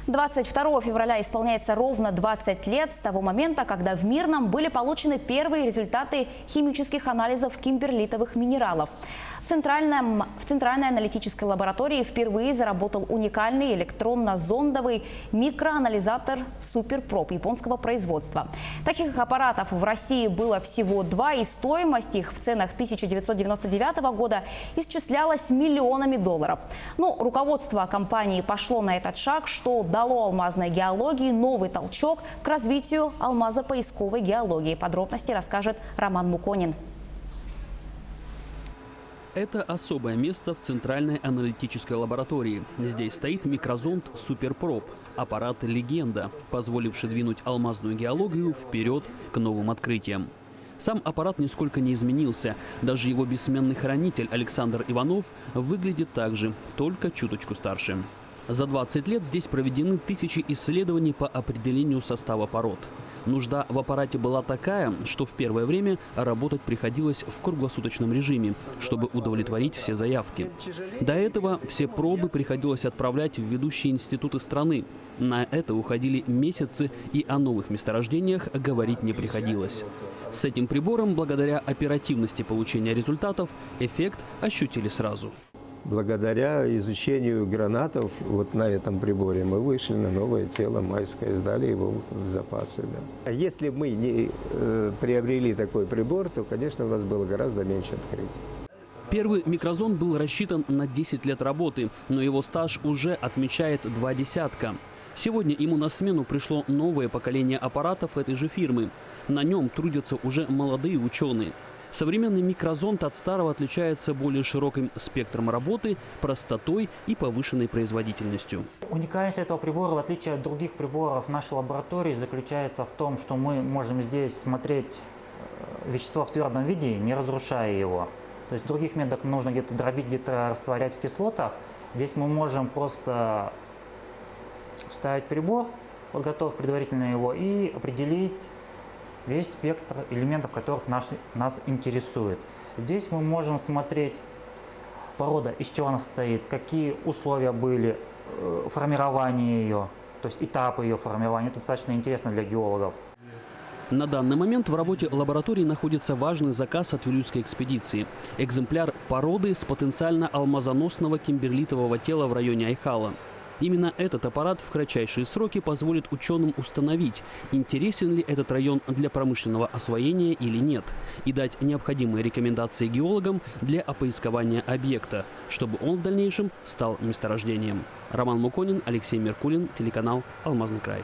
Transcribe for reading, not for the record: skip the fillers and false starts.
22 февраля исполняется ровно 20 лет с того момента, когда в Мирном были получены первые результаты химических анализов кимберлитовых минералов. В Центральной аналитической лаборатории впервые заработал уникальный электронно-зондовый микроанализатор «Суперпроб» японского производства. Таких аппаратов в России было всего 2, и стоимость их в ценах 1999 года исчислялась миллионами долларов. Но руководство компании пошло на этот шаг, что дало алмазной геологии новый толчок к развитию алмазопоисковой геологии. Подробности расскажет Роман Муконин. Это особое место в Центральной аналитической лаборатории. Здесь стоит микрозонд «Суперпроб» – аппарат-легенда, позволивший двинуть алмазную геологию вперед к новым открытиям. Сам аппарат нисколько не изменился. Даже его бессменный хранитель Александр Иванов выглядит так же, только чуточку старше. За 20 лет здесь проведены тысячи исследований по определению состава пород. Нужда в аппарате была такая, что в первое время работать приходилось в круглосуточном режиме, чтобы удовлетворить все заявки. До этого все пробы приходилось отправлять в ведущие институты страны. На это уходили месяцы, и о новых месторождениях говорить не приходилось. С этим прибором, благодаря оперативности получения результатов, эффект ощутили сразу. Благодаря изучению гранатов вот на этом приборе мы вышли на новое тело майское, сдали его в запасы. Да. Если бы мы не приобрели такой прибор, то, конечно, у нас было гораздо меньше открытий. Первый микрозонд был рассчитан на 10 лет работы, но его стаж уже отмечает 2 десятка. Сегодня ему на смену пришло новое поколение аппаратов этой же фирмы. На нем трудятся уже молодые ученые. Современный микрозонд от старого отличается более широким спектром работы, простотой и повышенной производительностью. Уникальность этого прибора, в отличие от других приборов нашей лаборатории, заключается в том, что мы можем здесь смотреть вещество в твердом виде, не разрушая его. То есть в других методах нужно где-то дробить, где-то растворять в кислотах. Здесь мы можем просто вставить прибор, подготовив предварительно его, и определить весь спектр элементов, которых нас интересует. Здесь мы можем смотреть порода, из чего она состоит, какие условия были формирования ее, то есть этапы ее формирования. Это достаточно интересно для геологов. На данный момент в работе лаборатории находится важный заказ от Вилюйской экспедиции. Экземпляр породы с потенциально алмазоносного кимберлитового тела в районе Айхала. Именно этот аппарат в кратчайшие сроки позволит ученым установить, интересен ли этот район для промышленного освоения или нет, и дать необходимые рекомендации геологам для опоискования объекта, чтобы он в дальнейшем стал месторождением. Роман Муконин, Алексей Меркулин, телеканал «Алмазный край».